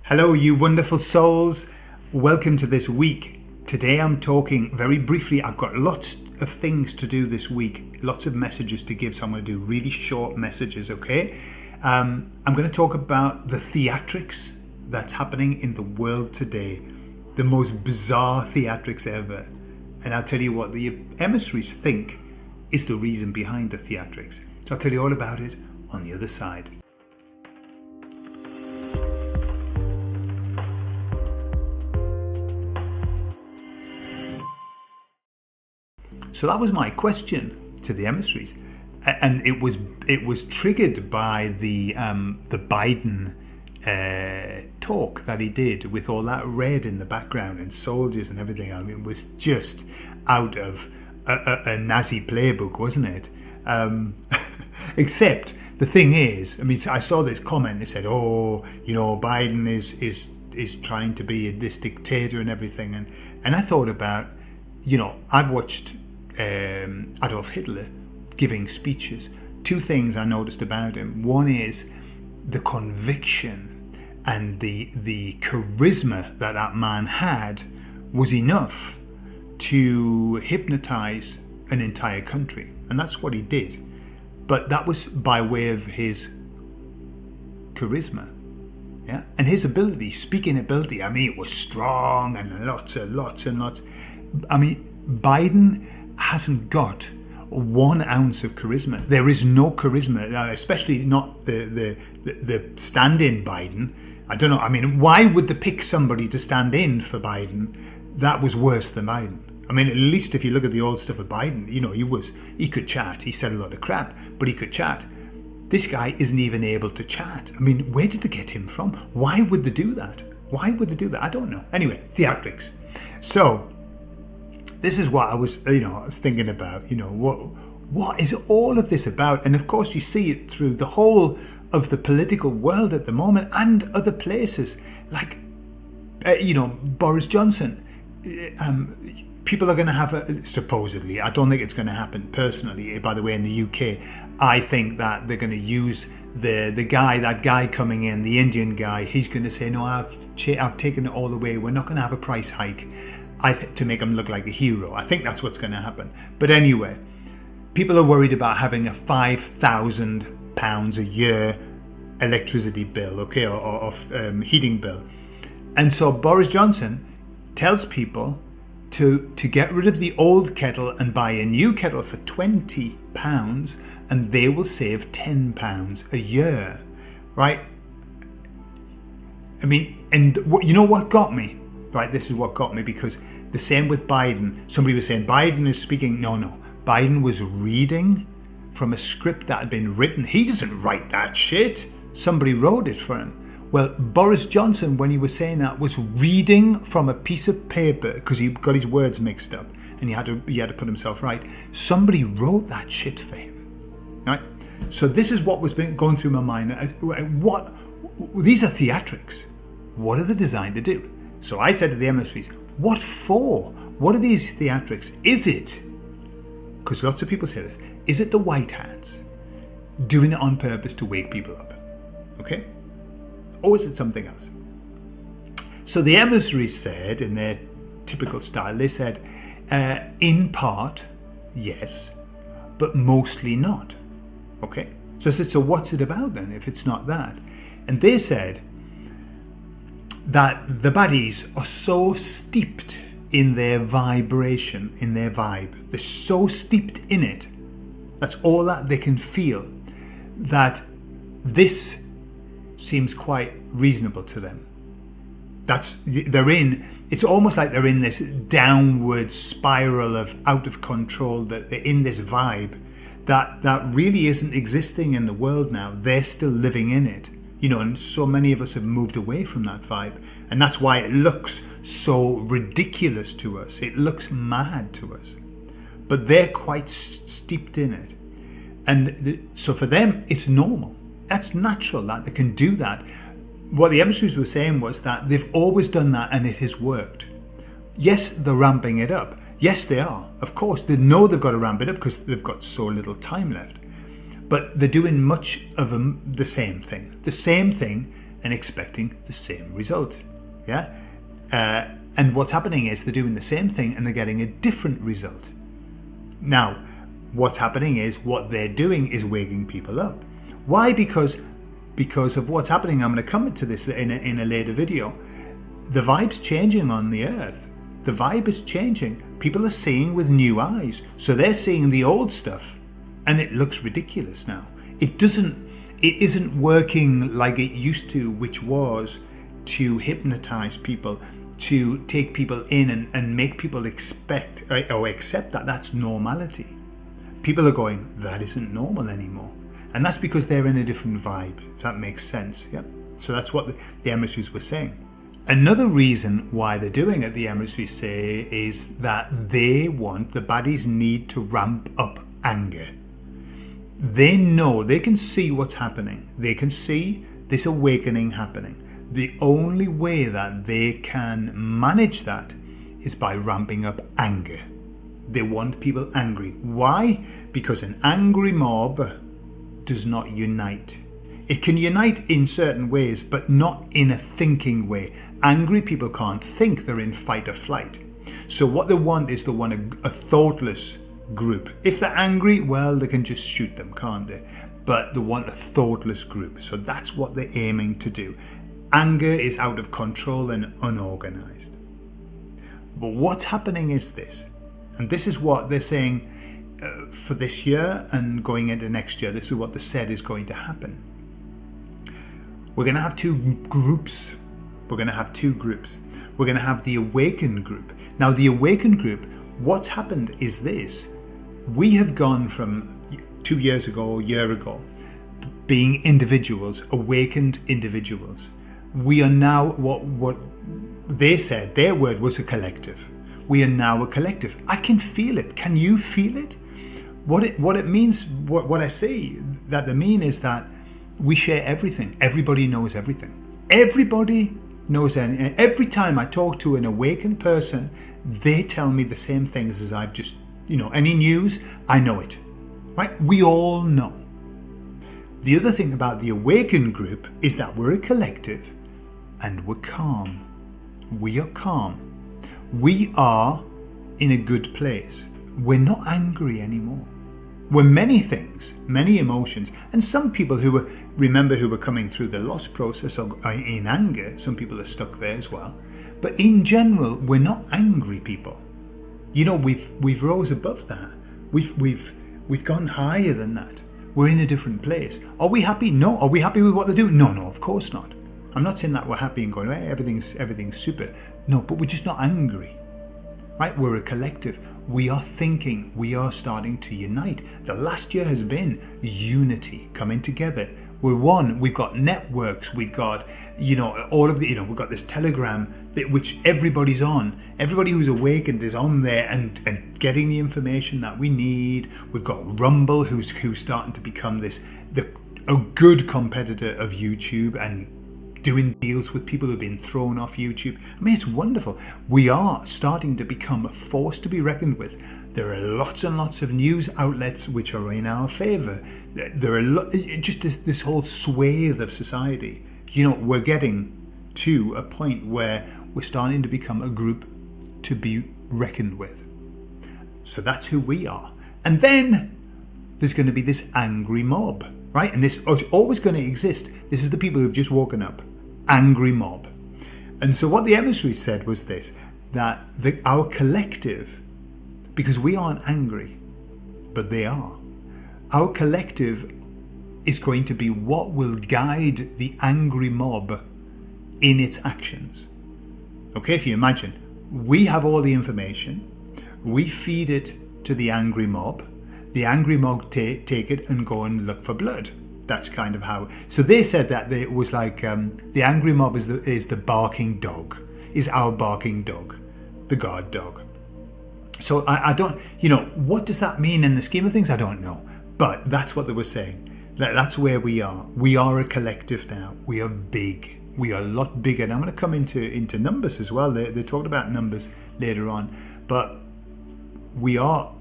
Hello, you wonderful souls. Welcome to this week. Today I'm talking very briefly. I've got lots of things to do this week, lots of messages to give, so I'm going to do really short messages, okay? I'm going to talk about the theatrics that's happening in the world today, the most bizarre theatrics ever. And I'll tell you what the emissaries think is the reason behind the theatrics. So I'll tell you all about it on the other side. So that was my question to the emissaries, and it was triggered by the Biden talk that he did with all that red in the background and soldiers and everything. I mean, it was just out of a Nazi playbook, wasn't it? Except the thing is, I mean, I saw this comment. They said, "Oh, you know, Biden is trying to be this dictator and everything," and I thought about, you know, I've watched Adolf Hitler giving speeches. Two things I noticed about him. One is the conviction and the charisma that man had was enough to hypnotize an entire country, and that's what he did. But that was by way of his charisma, yeah, and his ability, speaking ability. I mean, it was strong and lots and lots. I mean, Biden hasn't got 1 ounce of charisma. There is no charisma, especially not the stand-in Biden. I don't know. I mean, why would they pick somebody to stand in for Biden that was worse than Biden? I mean, at least if you look at the old stuff of Biden, you know, he could chat. He said a lot of crap, but he could chat. This guy isn't even able to chat. I mean, where did they get him from? Why would they do that? Why would they do that? I don't know. Anyway, theatrics. So this is what I was thinking about, what is all of this about? And of course you see it through the whole of the political world at the moment and other places, like, Boris Johnson. People are going to have supposedly, I don't think it's going to happen personally, by the way, in the UK, I think that they're going to use that guy coming in, the Indian guy, he's going to say, no, I've taken it all away, we're not going to have a price hike. To make him look like a hero. I think that's what's going to happen. But anyway, people are worried about having a £5,000 a year electricity bill, okay, or heating bill. And so Boris Johnson tells people to get rid of the old kettle and buy a new kettle for £20, and they will save £10 a year, right? I mean, and you know what got me? Right, this is what got me, because the same with Biden. Somebody was saying Biden is speaking. No. Biden was reading from a script that had been written. He doesn't write that shit. Somebody wrote it for him. Well, Boris Johnson, when he was saying that, was reading from a piece of paper because he got his words mixed up and he had to put himself right. Somebody wrote that shit for him. Right? So this is what was going through my mind. These are theatrics. What are they designed to do? So I said to the emissaries, what for? What are these theatrics? Is it, because lots of people say this, is it the white hats doing it on purpose to wake people up? Okay? Or is it something else? So the emissaries said, in their typical style, they said, in part, yes, but mostly not. Okay? So I said, so what's it about then, if it's not that? And they said that the baddies are so steeped in their vibration, in their vibe. They're so steeped in it. That's all that they can feel. That this seems quite reasonable to them. It's almost like they're in this downward spiral of out of control, that they're in this vibe that really isn't existing in the world now. They're still living in it. And so many of us have moved away from that vibe. And that's why it looks so ridiculous to us. It looks mad to us. But they're quite steeped in it. And so for them, it's normal. That's natural that they can do that. What the emissaries were saying was that they've always done that and it has worked. Yes, they're ramping it up. Yes, they are. Of course, they know they've got to ramp it up because they've got so little time left. But they're doing much of the same thing. The same thing and expecting the same result. Yeah. And what's happening is they're doing the same thing and they're getting a different result. Now, what's happening is what they're doing is waking people up. Why? Because of what's happening. I'm going to come to this in a later video. The vibe's changing on the earth. The vibe is changing. People are seeing with new eyes. So they're seeing the old stuff and it looks ridiculous now. It isn't working like it used to, which was to hypnotize people, to take people in and make people expect or accept that that's normality. People are going, that isn't normal anymore. And that's because they're in a different vibe, if that makes sense. Yeah. So that's what the emissaries were saying. Another reason why they're doing it, the emissaries say, is that the baddies need to ramp up anger. They know, they can see what's happening. They can see this awakening happening. The only way that they can manage that is by ramping up anger. They want people angry. Why? Because an angry mob does not unite. It can unite in certain ways, but not in a thinking way. Angry people can't think, they're in fight or flight. So what they want is a thoughtless group. If they're angry, well, they can just shoot them, can't they? But they want a thoughtless group. So that's what they're aiming to do. Anger is out of control and unorganized. But what's happening is this, and this is what they're saying for this year and going into next year. This is what they said is going to happen. We're going to have two groups. We're going to have the awakened group. Now, the awakened group, what's happened is this. We have gone from 2 years ago, a year ago, being individuals, awakened individuals. We are now what they said, their word was a collective. We are now a collective. I can feel it. Can you feel it? What it means, what I say that they mean is that we share everything. Everybody knows everything. Everybody knows anything. Every time I talk to an awakened person, they tell me the same things as I've just, any news, I know it. Right? We all know. The other thing about the awakened group is that we're a collective and we're calm. We are calm. We are in a good place. We're not angry anymore. We're many things, many emotions, and some people who were coming through the loss process are in anger. Some people are stuck there as well. But in general, we're not angry people. We've rose above that. We've gone higher than that. We're in a different place. Are we happy? No. Are we happy with what they do? No, of course not. I'm not saying that we're happy and going, hey, everything's super. No, but we're just not angry. Right? We're a collective. We are thinking. We are starting to unite. The last year has been unity, coming together. We're one. We've got networks. We've got, all of the, we've got this Telegram which everybody's on. Everybody who's awakened is on there and getting the information that we need. We've got Rumble, who's starting to become a good competitor of YouTube and doing deals with people who've been thrown off YouTube. I mean, it's wonderful. We are starting to become a force to be reckoned with. There are lots and lots of news outlets which are in our favour. There are just this whole swathe of society. We're getting to a point where we're starting to become a group to be reckoned with. So that's who we are. And then there's going to be this angry mob, right? And this is always going to exist. This is the people who've just woken up. Angry mob. And so what the emissaries said was this, that our collective, because we aren't angry, but they are, our collective is going to be what will guide the angry mob in its actions. Okay, if you imagine, we have all the information, we feed it to the angry mob take it and go and look for blood. That's kind of how. So they said that it was like the angry mob is the barking dog, is our barking dog, the guard dog. So I don't, what does that mean in the scheme of things? I don't know. But that's what they were saying. That's where we are. We are a collective now. We are big. We are a lot bigger. And I'm going to come into numbers as well. They talked about numbers later on. But we are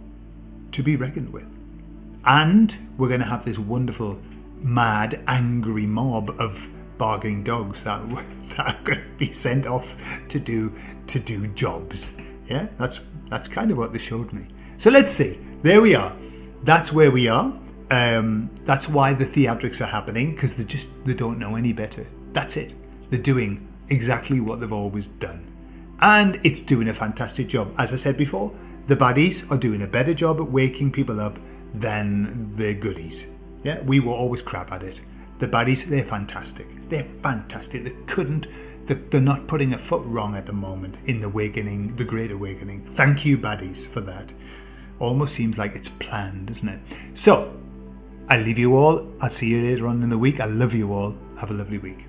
to be reckoned with. And we're going to have this wonderful, mad, angry mob of barking dogs that are going to be sent off to do jobs. Yeah, that's kind of what they showed me. So let's see. There we are. That's where we are. That's why the theatrics are happening, because they don't know any better. That's it. They're doing exactly what they've always done, and it's doing a fantastic job. As I said before, the baddies are doing a better job at waking people up than the goodies. Yeah, we were always crap at it. The baddies, they're fantastic. They're fantastic. They're not putting a foot wrong at the moment in the awakening, the Great Awakening. Thank you, baddies, for that. Almost seems like it's planned, doesn't it? So, I leave you all. I'll see you later on in the week. I love you all. Have a lovely week.